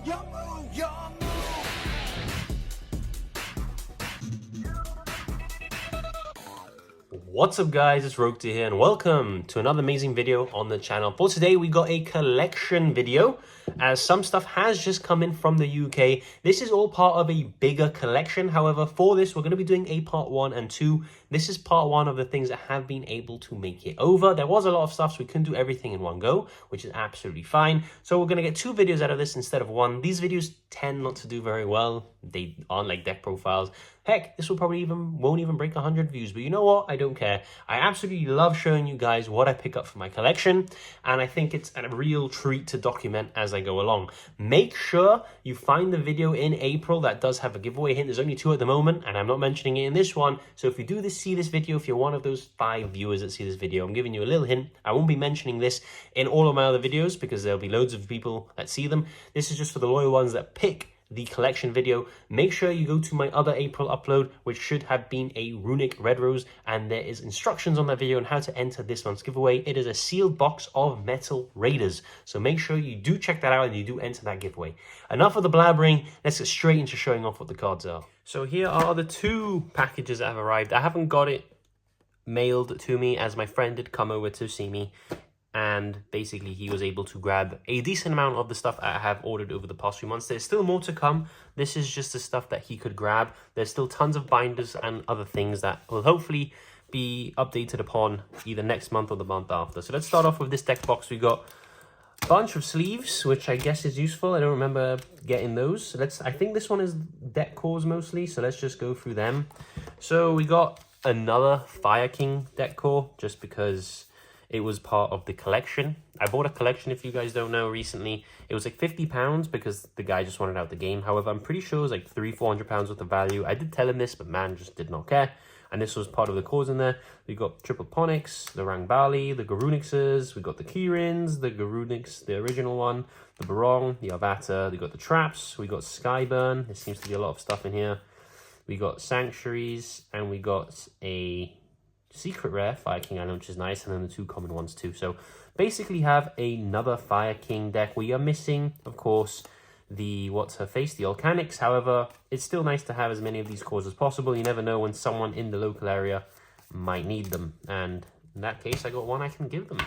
Your move, your move. What's up guys, it's Rogue here and welcome to another amazing video on the channel. For today we got a collection video as some stuff has just come in from the UK. This is all part of a bigger collection. However, for this we're going to be doing a part 1 and 2. This is part 1 of the things that have been able to make it over. There was a lot of stuff so we couldn't do everything in one go, which is absolutely fine. So we're going to get 2 videos out of this instead of 1. These videos tend not to do very well. They aren't like deck profiles. Heck, this will probably won't even break 100 views, but you know what? I don't care. I absolutely love showing you guys what I pick up for my collection, and I think it's a real treat to document as I go along. Make sure you find the video in April that does have a giveaway hint. There's only 2 at the moment, and I'm not mentioning it in this one. So if you do see this video, if you're one of those 5 viewers that see this video, I'm giving you a little hint. I won't be mentioning this in all of my other videos because there'll be loads of people that see them. This is just for the loyal ones that pick the collection video. Make sure you go to my other April upload, which should have been a runic red rose, and there is instructions on that video on how to enter this month's giveaway. It is a sealed box of metal raiders, so make sure you do check that out and you do enter that giveaway. Enough of the blabbering, let's get straight into showing off what the cards are. So here are the 2 packages that have arrived. I haven't got it mailed to me as my friend did come over to see me, and basically he was able to grab a decent amount of the stuff I have ordered over the past few months. There's still more to come. This is just the stuff that he could grab. There's still tons of binders and other things that will hopefully be updated upon either next month or the month after. So let's start off with this deck box. We got a bunch of sleeves, which I guess is useful. I don't remember getting those. So I think this one is deck cores mostly, so let's just go through them. So we got another Fire King deck core, just because it was part of the collection. I bought a collection, if you guys don't know, recently. It was like £50 because the guy just wanted out the game. However, I'm pretty sure it was like £300-400 worth of value. I did tell him this, but man just did not care. And this was part of the cores in there. We got Triple Ponics, the Rangbali, the Garunixes, we got the Kirins, the Garunix, the original one, the Barong, the Arvata, we got the Traps, we got Skyburn. There seems to be a lot of stuff in here. We got Sanctuaries, and we got a secret rare Fire King Island, which is nice, and then the 2 common ones too. So basically have another Fire King deck. We are missing, of course, the what's her face, the Volcanics. However, it's still nice to have as many of these cores as possible. You never know when someone in the local area might need them, and in that case I got one I can give them.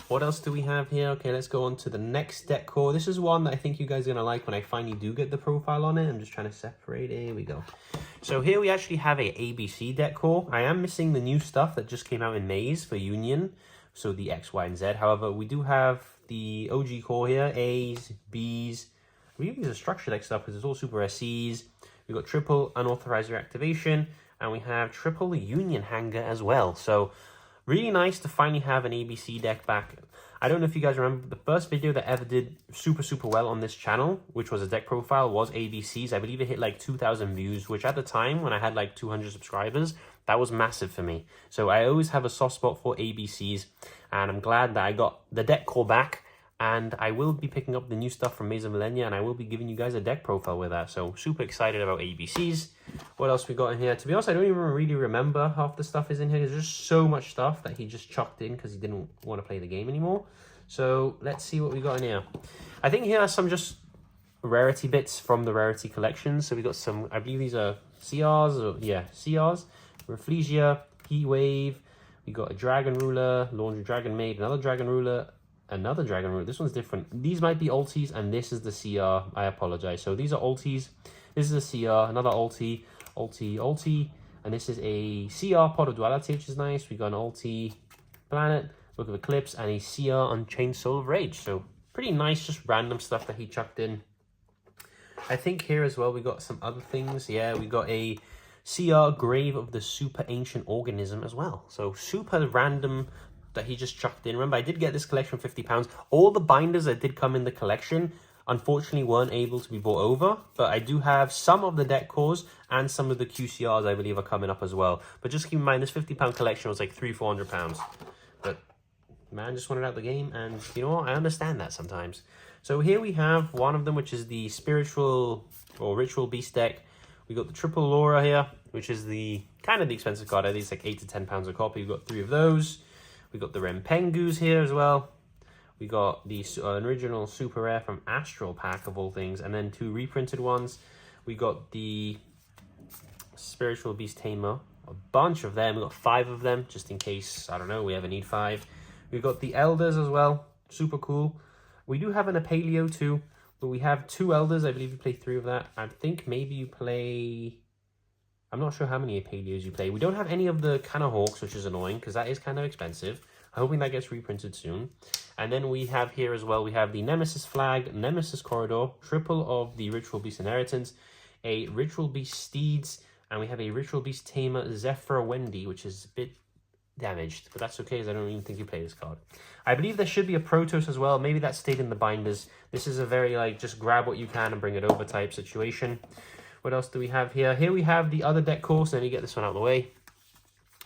What else do we have here? Okay, let's go on to the next deck core. This is one that I think you guys are going to like when I finally do get the profile on it. I'm just trying to separate it. Here we go. So here we actually have a ABC deck core. I am missing the new stuff that just came out in Maze for Union. So the X, Y, and Z. However, we do have the OG core here. A's, B's. We use the structure deck stuff because it's all super SCs. We've got triple unauthorized reactivation. And we have triple Union hanger as well. So really nice to finally have an ABC deck back. I don't know if you guys remember, the first video that ever did super well on this channel, which was a deck profile, was ABCs. I believe it hit like 2,000 views, which at the time, when I had like 200 subscribers, that was massive for me. So I always have a soft spot for ABCs, and I'm glad that I got the deck core back, and I will be picking up the new stuff from Maze of Millennia, and I will be giving you guys a deck profile with that. So super excited about ABCs. What else we got in here? To be honest, I don't even really remember half the stuff is in here. There's just so much stuff that he just chucked in because he didn't want to play the game anymore. So let's see what we got in here. I think here are some just rarity bits from the rarity collections. So we got some, I believe these are CRs, or yeah, CRs, Rafflesia, Heat Wave. We got a Dragon Ruler, Laundry Dragon Maid, another Dragon Ruler, another Dragon Ruler. This one's different. These might be ultis, and this is the CR. I apologize. So these are ultis. This is a CR, another ulti, and this is a CR Pot of Duality, which is nice. We got an ulti Planet, Book of Eclipse, and a CR Unchained Soul of Rage. So pretty nice, just random stuff that he chucked in. I think here as well we got some other things. Yeah, we got a CR Grave of the Super Ancient Organism as well. So super random that he just chucked in. Remember, I did get this collection for £50. All the binders that did come in the collection unfortunately weren't able to be bought over, but I do have some of the deck cores and some of the QCRs I believe are coming up as well. But just keep in mind, this £50 collection was like £300-400. But man just wanted out the game, and you know what, I understand that sometimes. So here we have one of them, which is the spiritual or ritual beast deck. We got the triple Laura here, which is the kind of the expensive card. I think it's like £8 to £10 a copy. We've got 3 of those. We got the Rempengus here as well. We got the original super rare from Astral Pack of all things, and then 2 reprinted ones. We got the Spiritual Beast Tamer, a bunch of them. We got 5 of them, just in case, I don't know, we ever need 5. We got the Elders as well, super cool. We do have an Apaleo too, but we have 2 Elders. I believe you play 3 of that. I think maybe you play... I'm not sure how many Apaleos you play. We don't have any of the Canna Hawks, which is annoying, because that is kind of expensive. I'm hoping that gets reprinted soon. And then we have here as well, we have the Nemesis Flag, Nemesis Corridor, triple of the Ritual Beast Inheritance, a Ritual Beast Steeds, and we have a Ritual Beast Tamer Zephyr Wendy, which is a bit damaged, but that's okay, as I don't even think you play this card. I believe there should be a Protoss as well. Maybe that stayed in the binders. This is a very, like, just grab what you can and bring it over type situation. What else do we have here? Here we have the other deck course. Let me get this one out of the way.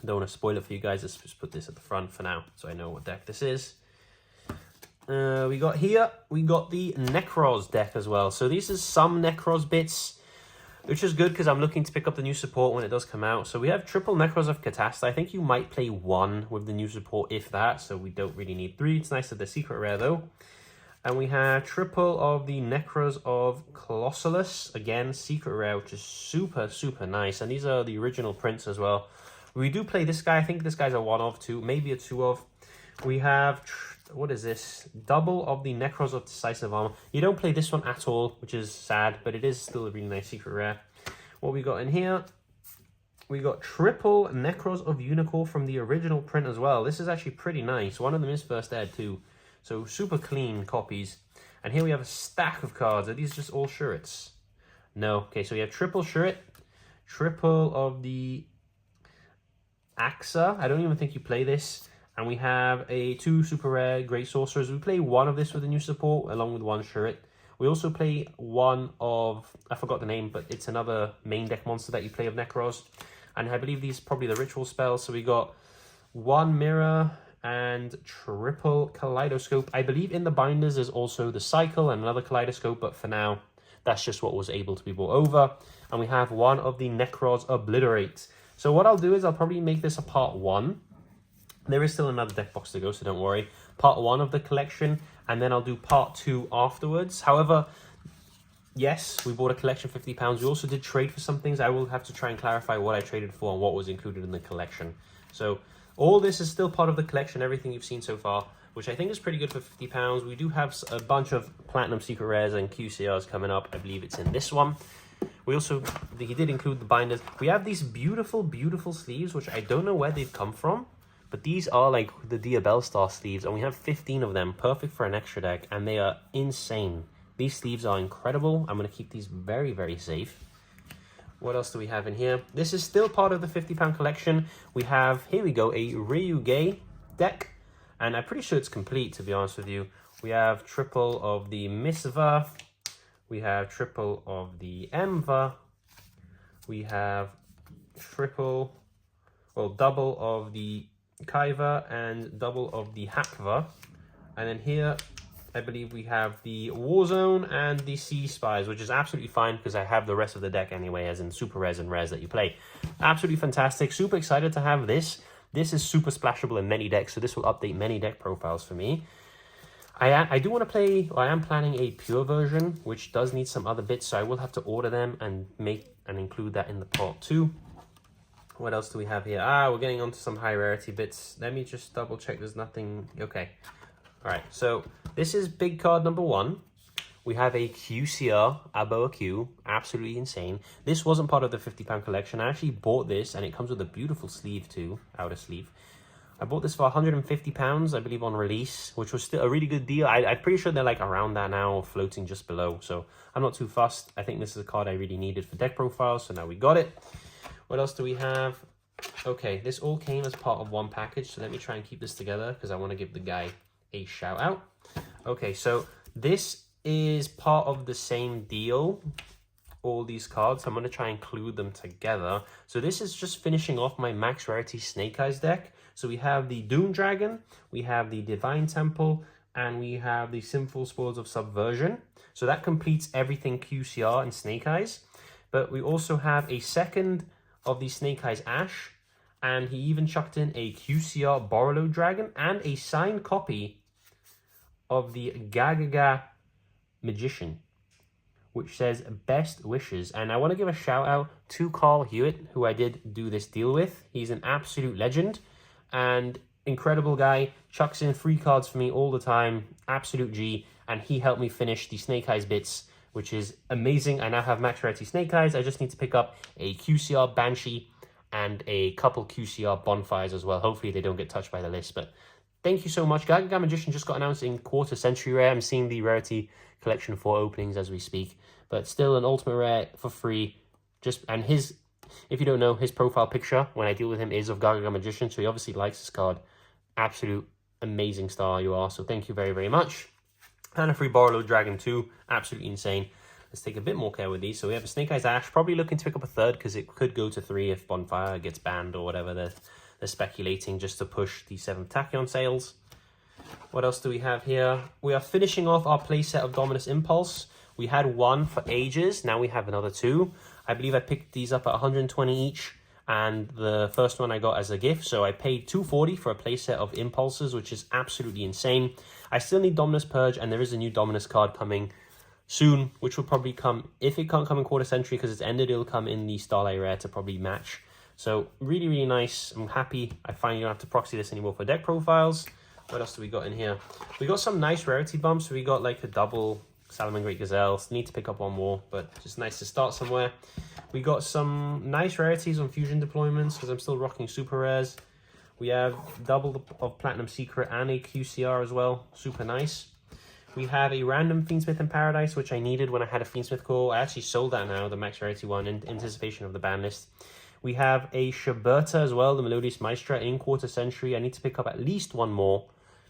Don't want to spoil it for you guys. Let's just put this at the front for now, so I know what deck this is. We got the Necros deck as well. So these are some Necros bits, which is good because I'm looking to pick up the new support when it does come out. So we have triple Necros of Catasta. I think you might play 1 with the new support, if that. So we don't really need 3. It's nice that they're secret rare though. And we have triple of the Necros of Colossalus. Again, secret rare, which is super, super nice. And these are the original prints as well. We do play this guy. I think this guy's a 1 of 2, maybe a 2 of. We have, what is this? Double of the Necros of Decisive Armor. You don't play this one at all, which is sad, but it is still a really nice secret rare. What we got in here? We got triple Necros of Unicorn from the original print as well. This is actually pretty nice. One of them is first ed too. So super clean copies. And here we have a stack of cards. Are these just all Shurits? No. Okay, so we have triple Shurit, triple of the Axa. I don't even think you play this. And we have a 2 super rare Great Sorcerers. We play 1 of this with the new support, along with 1 Shurit. We also play 1 of, I forgot the name, but it's another main deck monster that you play of Necros. And I believe these are probably the ritual spells. So we got 1 Mirror and triple Kaleidoscope. I believe in the binders there's also the Cycle and another Kaleidoscope, but for now, that's just what was able to be brought over. And we have 1 of the Necros Obliterate. So what I'll do is I'll probably make this a part 1. There is still another deck box to go, so don't worry. Part 1 of the collection, and then I'll do part 2 afterwards. However, yes, we bought a collection for £50. We also did trade for some things. I will have to try and clarify what I traded for and what was included in the collection. So all this is still part of the collection, everything you've seen so far, which I think is pretty good for £50. We do have a bunch of Platinum Secret Rares and QCRs coming up. I believe it's in this one. We also, he did include the binders. We have these beautiful, beautiful sleeves, which I don't know where they've come from. But these are like the Diabell Star sleeves, and we have 15 of them, perfect for an extra deck, and they are insane. These sleeves are incredible. I'm going to keep these very, very safe. What else do we have in here? This is still part of the £50 collection. We have, here we go, a Ryugyou deck, and I'm pretty sure it's complete, to be honest with you. We have triple of the Misva. We have triple of the Emva. We have triple, well, double of the Kaiva and double of the Hakva. And then here, I believe we have the Warzone and the Sea Spies, which is absolutely fine because I have the rest of the deck anyway, as in super rares and rares that you play. Absolutely fantastic. Super excited to have this. This is super splashable in many decks, so this will update many deck profiles for me. I do want to play, or I am planning a pure version, which does need some other bits, so I will have to order them and make and include that in the part 2. What else do we have here? We're getting onto some high rarity bits. Let me just double check there's nothing. Okay. All right. So this is big card number 1. We have a QCR Aboa Q. Absolutely insane. This wasn't part of the £50 collection. I actually bought this, and it comes with a beautiful sleeve too, outer sleeve. I bought this for £150, I believe, on release, which was still a really good deal. I'm pretty sure they're like around that now, or floating just below. So I'm not too fussed. I think this is a card I really needed for deck profiles, so now we got it. What else do we have? Okay, this all came as part of one package, so let me try and keep this together because I want to give the guy a shout out. Okay, so this is part of the same deal, all these cards. I'm going to try and include them together. So this is just finishing off my max rarity Snake Eyes deck. So we have the Doom Dragon, we have the Divine Temple, and we have the Sinful Spoils of Subversion. So that completes everything QCR and Snake Eyes. But we also have a second of the Snake Eyes Ash, and he even chucked in a QCR Borrelode Dragon and a signed copy of the Gagaga Magician, which says best wishes. And I want to give a shout out to Carl Hewitt, who I did do this deal with. He's an absolute legend and incredible guy, chucks in free cards for me all the time, absolute G, and he helped me finish the Snake Eyes bits, which is amazing. I now have max rarity Snake Eyes. I just need to pick up a QCR Banshee and a couple QCR Bonfires as well. Hopefully they don't get touched by the list, but thank you so much. Gagaga Magician just got announced in quarter century rare. I'm seeing the rarity collection 4 openings as we speak, but still an ultimate rare for free. And his, if you don't know, his profile picture when I deal with him is of Gagaga Magician, so he obviously likes this card. Absolute amazing star you are, so thank you very, very much. And a free Borrowload Dragon too, absolutely insane. Let's take a bit more care with these. So we have a Snake Eyes Ash, probably looking to pick up a third because it could go to 3 if Bonfire gets banned or whatever. They're speculating just to push the 7th Tachyon sales. What else do we have here? We are finishing off our playset of Dominus Impulse. We had 1 for ages, now we have another 2. I believe I picked these up at 120 each, and the first one I got as a gift, so I paid $240 for a playset of Impulses, which is absolutely insane. I still need Dominus Purge, and there is a new Dominus card coming soon, which will probably come, if it can't come in quarter century because it's ended, it'll come in the Starlight Rare to probably match. So really, really nice. I'm happy I finally don't have to proxy this anymore for deck profiles. What else do we got in here? We got some nice rarity bumps. We got like a double Salaman Great Gazelle. Need to pick up one more, but just nice to start somewhere. We got some nice rarities on fusion deployments because I'm still rocking super rares. We have double of Platinum Secret and a QCR as well. Super nice. We have a random Fiendsmith in Paradise, which I needed when I had a Fiendsmith call. I actually sold that now, the max rarity one, in anticipation of the ban list. We have a Shaberta as well, the Melodious Maestra in quarter century. I need to pick up at least 1 more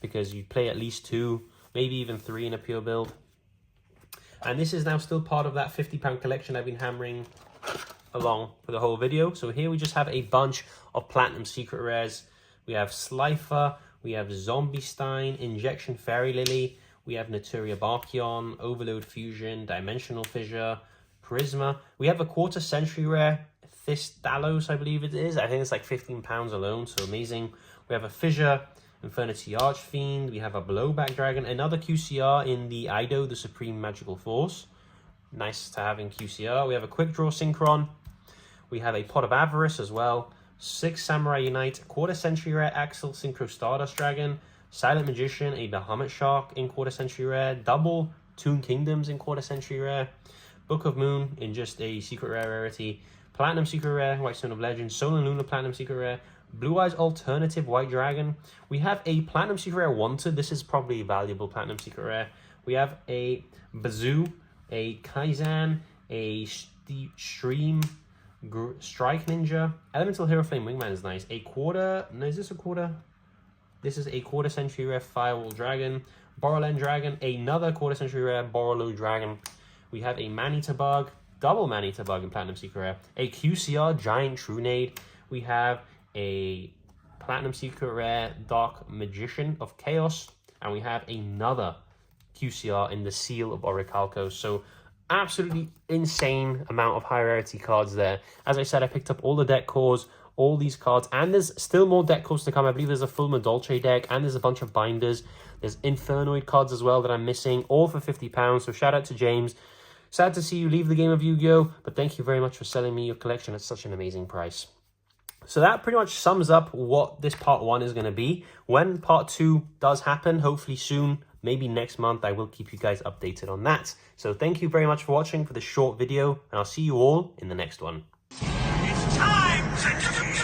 because you play at least 2, maybe even 3 in a pure build. And this is now still part of that £50 collection I've been hammering along for the whole video. So here we just have a bunch of Platinum Secret rares. We have Slifer, we have Zombie Stein, Injection Fairy Lily, we have Naturia Barkion, Overload Fusion, Dimensional Fissure, Prisma. We have a quarter century rare, Thistalos, I believe it is. I think it's like £15 alone, so amazing. We have a Fissure, Infernity Archfiend. We have a Blowback Dragon, another QCR in the Ido, the Supreme Magical Force. Nice to have in QCR. We have a Quick Draw Synchron. We have a Pot of Avarice as well. 6 Samurai Unite, quarter century rare Axel Synchro Stardust Dragon. Silent Magician, a Bahamut Shark in quarter century rare. Double Toon Kingdoms in quarter century rare. Book of Moon in just a secret rare rarity. Platinum Secret Rare, White Stone of Legends. Sol and Luna Platinum Secret Rare. Blue Eyes Alternative White Dragon. We have a Platinum Secret Rare Wanted. This is probably a valuable Platinum Secret Rare. We have a Bazoo, a Kaizan, a Stream Strike Ninja. Elemental Hero Flame Wingman is nice. A quarter, no, is this a quarter? This is a quarter century rare Firewall Dragon. Borrowland Dragon, another quarter century rare Borrowload Dragon. We have a Maneater Bug, double Maneater Bug in Platinum Secret Rare. A QCR Giant Trunade. We have a Platinum Secret Rare Dark Magician of Chaos. And we have another QCR in the Seal of Orichalcos. So absolutely insane amount of high rarity cards there. As I said, I picked up all the deck cores, all these cards, and there's still more deck cores to come. I believe there's a full Madolce deck, and there's a bunch of binders. There's Infernoid cards as well that I'm missing, all for £50. So shout out to James. Sad to see you leave the game of Yu-Gi-Oh, but thank you very much for selling me your collection at such an amazing price. So that pretty much sums up what this part 1 is going to be. When part 2 does happen, hopefully soon, maybe next month, I will keep you guys updated on that. So thank you very much for watching for this short video, and I'll see you all in the next one. It's time to